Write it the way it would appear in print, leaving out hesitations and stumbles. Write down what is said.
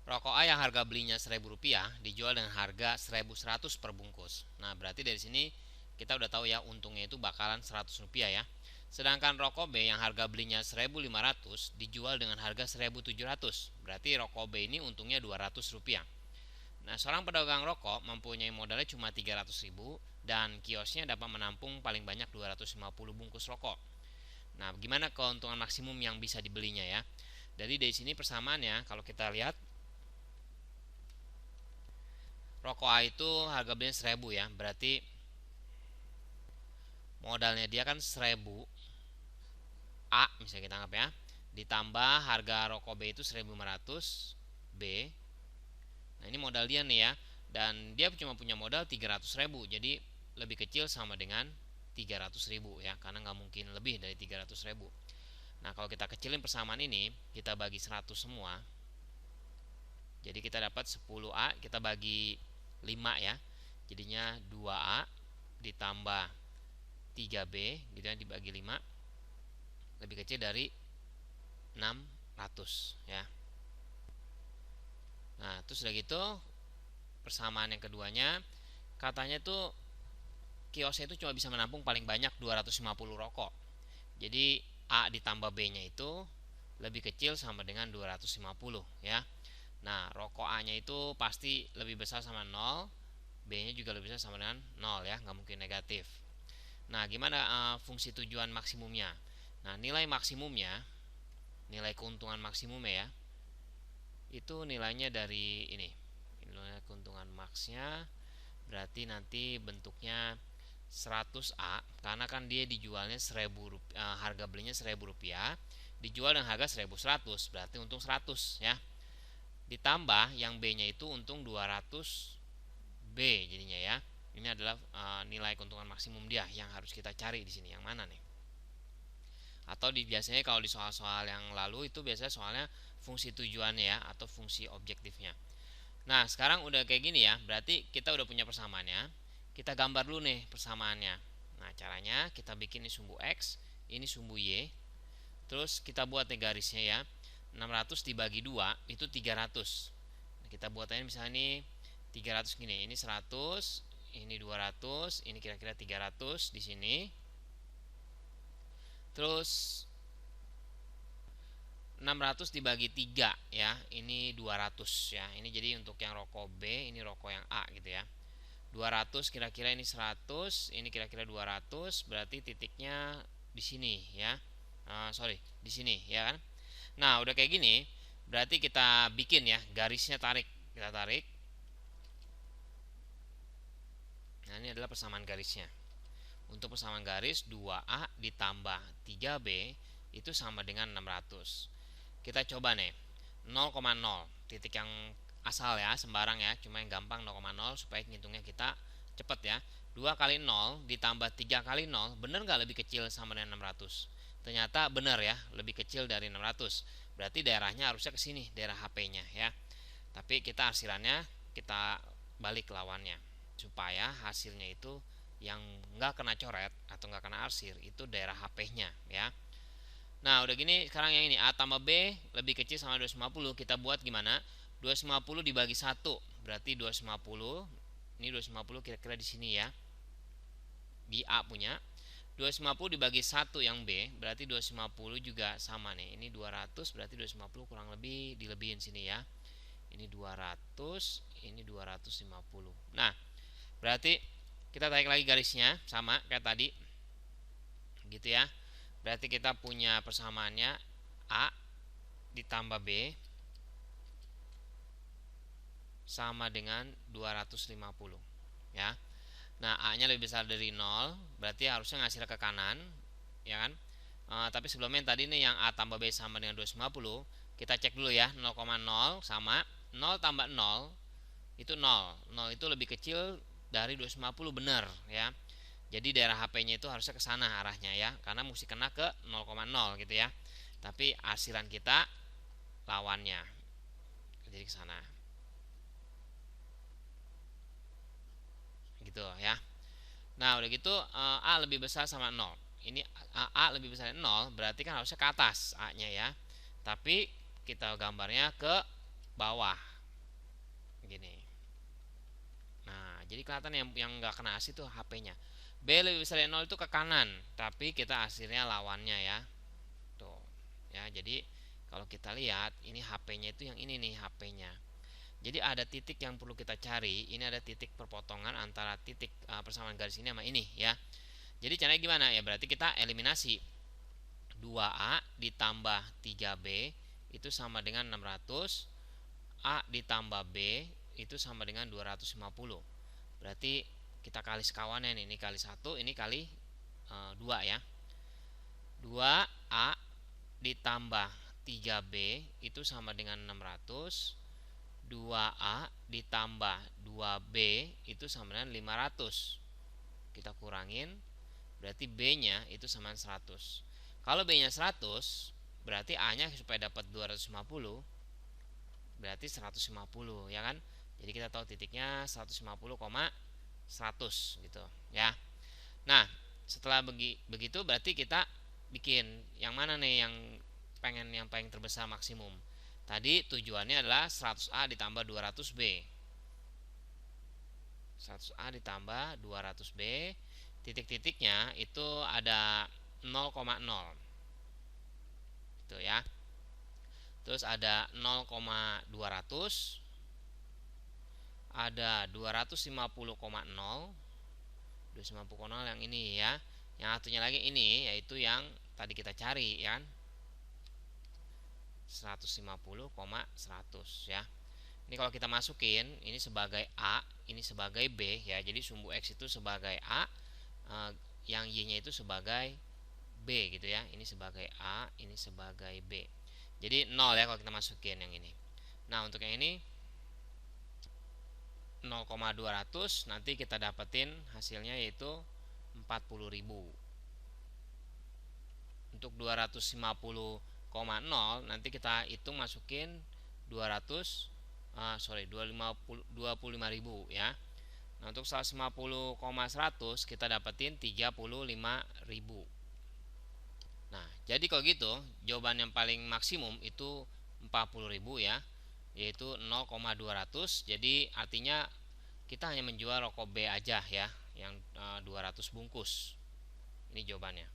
Rokok A yang harga belinya Rp1.000 dijual dengan harga Rp1.100 per bungkus. Nah, berarti dari sini kita udah tahu ya untungnya itu bakalan Rp100 ya. Sedangkan rokok B yang harga belinya Rp1.500 dijual dengan harga Rp1.700. Berarti rokok B ini untungnya Rp200. Nah, seorang pedagang rokok mempunyai modalnya cuma Rp300.000 dan kiosnya dapat menampung paling banyak 250 bungkus rokok. Nah, bagaimana keuntungan maksimum yang bisa dibelinya ya? Jadi dari sini persamaannya kalau kita lihat rokok A itu harga belinya 1.000 ya. Berarti modalnya dia kan 1.000 A misalnya kita anggap ya. Ditambah harga rokok B itu 1.500 B. Nah, ini modal dia nih ya. Dan dia cuma punya modal 300.000. Jadi lebih kecil sama dengan 300.000 ya, karena nggak mungkin lebih dari 300.000. Nah, kalau kita kecilin persamaan ini, kita bagi 100 semua. Jadi kita dapat 10A, kita bagi 5 ya. Jadinya 2A ditambah 3B gitu ya, dibagi 5 lebih kecil dari 600 ya. Nah, terus udah gitu persamaan yang keduanya katanya tuh kiosnya itu cuma bisa menampung paling banyak 250 rokok. Jadi A ditambah B-nya itu lebih kecil sama dengan 250 ya. Nah, rokok A-nya itu pasti lebih besar sama 0, B-nya juga lebih besar sama dengan 0 ya, nggak mungkin negatif. Nah, gimana fungsi tujuan maksimumnya? Nah, nilai maksimumnya, nilai keuntungan maksimumnya ya, itu nilainya dari ini. Nilai keuntungan maksnya berarti nanti bentuknya 100A, karena kan dia dijualnya 1.000 harga belinya Rp1.000, dijual dengan harga 1.100, berarti untung 100 ya. Ditambah yang B-nya itu untung 200 B jadinya ya. Ini adalah nilai keuntungan maksimum dia yang harus kita cari di sini. Yang mana nih? Atau biasanya kalau di soal-soal yang lalu itu biasanya soalnya fungsi tujuannya ya, atau fungsi objektifnya. Nah, sekarang udah kayak gini ya, berarti kita udah punya persamaannya. Kita gambar dulu nih persamaannya. Nah, caranya kita bikin ini sumbu X, ini sumbu Y. Terus kita buat nih garisnya ya. 600 dibagi 2 itu 300. Nah, kita buat aja misalnya ini 300 gini. Ini 100, ini 200, ini kira-kira 300 di sini. Terus 600 dibagi 3 ya. Ini 200 ya. Ini jadi untuk yang rokok B, ini rokok yang A gitu ya. 200 kira-kira ini 100, ini kira-kira 200, berarti titiknya di sini ya. Di sini ya kan. Nah, udah kayak gini, berarti kita bikin ya garisnya, tarik. Kita tarik. Nah, ini adalah persamaan garisnya. Untuk persamaan garis 2A ditambah 3B itu sama dengan 600. Kita coba nih 0,0, titik yang asal ya, sembarang ya, cuma yang gampang 0,0 supaya ngitungnya kita cepet ya. 2 kali 0 ditambah 3 kali 0, bener nggak lebih kecil sama dengan 600? Ternyata bener ya, lebih kecil dari 600. Berarti daerahnya harusnya ke sini, daerah HP-nya ya. Tapi kita arsirannya kita balik lawannya supaya hasilnya itu yang nggak kena coret atau nggak kena arsir itu daerah HP-nya ya. Nah, udah gini sekarang yang ini A tambah B lebih kecil sama 250. Kita buat gimana? 250 dibagi 1. Berarti 250. Ini 250 kira-kira di sini ya. Di A punya. 250 dibagi 1 yang B, berarti 250 juga sama nih. Ini 200, berarti 250 kurang lebih dilebihin sini ya. Ini 200, ini 250. Nah, berarti kita tarik lagi garisnya sama kayak tadi. Gitu ya. Berarti kita punya persamaannya A ditambah B sama dengan 250 ya. Nah, A-nya lebih besar dari 0, berarti harusnya ngasih ke kanan ya kan. Tapi sebelumnya tadi nih yang A tambah B sama dengan 250, kita cek dulu ya. 0,0 sama 0 tambah 0 itu 0. 0 itu lebih kecil dari 250, benar ya. Jadi daerah HP-nya itu harusnya ke sana arahnya ya, karena mesti kena ke 0,0 gitu ya. Tapi arsiran kita lawannya. Jadi ke sana. Gitu ya. Nah, udah gitu A lebih besar sama 0. Ini A lebih besar dari 0, berarti kan harusnya ke atas A-nya ya. Tapi kita gambarnya ke bawah. gini. Nah, jadi kelihatan yang nggak kena AC itu HP-nya. B lebih besar dari 0 itu ke kanan, tapi kita hasilnya lawannya ya. Tuh. Ya, jadi kalau kita lihat ini HP-nya itu yang ini nih HP-nya. Jadi ada titik yang perlu kita cari. Ini ada titik perpotongan antara titik persamaan garis ini sama ini ya. Jadi caranya gimana ya? Berarti kita eliminasi 2A ditambah 3B itu sama dengan 600. A ditambah B itu sama dengan 250. Berarti kita kali sekawannya nih, ini kali 1, ini kali 2 ya. 2A ditambah 3B itu sama dengan 600. 2A ditambah 2B itu sama dengan 500. Kita kurangin, berarti B-nya itu sama dengan 100. Kalau B-nya 100, berarti A-nya supaya dapat 250 berarti 150 ya kan. Jadi kita tahu titiknya 150,100 gitu ya. Nah, setelah begitu berarti kita bikin yang mana nih yang paling terbesar maksimum. Tadi tujuannya adalah 100A ditambah 200B. 100A ditambah 200B, titik-titiknya itu ada 0,0 gitu ya. Terus ada 0,200, ada 250,0, 250,0 yang ini ya. Yang satunya lagi ini yaitu yang tadi kita cari ya kan, 150,100 ya. Ini kalau kita masukin ini sebagai A, ini sebagai B ya. Jadi sumbu X itu sebagai A, yang Y-nya itu sebagai B gitu ya. Ini sebagai A, ini sebagai B. Jadi 0 ya kalau kita masukin yang ini. Nah, untuk yang ini 0,200 nanti kita dapetin hasilnya yaitu 40.000. Untuk 250,0 nanti kita hitung masukin 25.000 ya. Nah, untuk 150,100 kita dapetin 35.000. Nah, jadi kalau gitu jawaban yang paling maksimum itu 40.000 ya, yaitu 0,200. Jadi artinya kita hanya menjual rokok B aja ya, yang 200 bungkus. Ini jawabannya.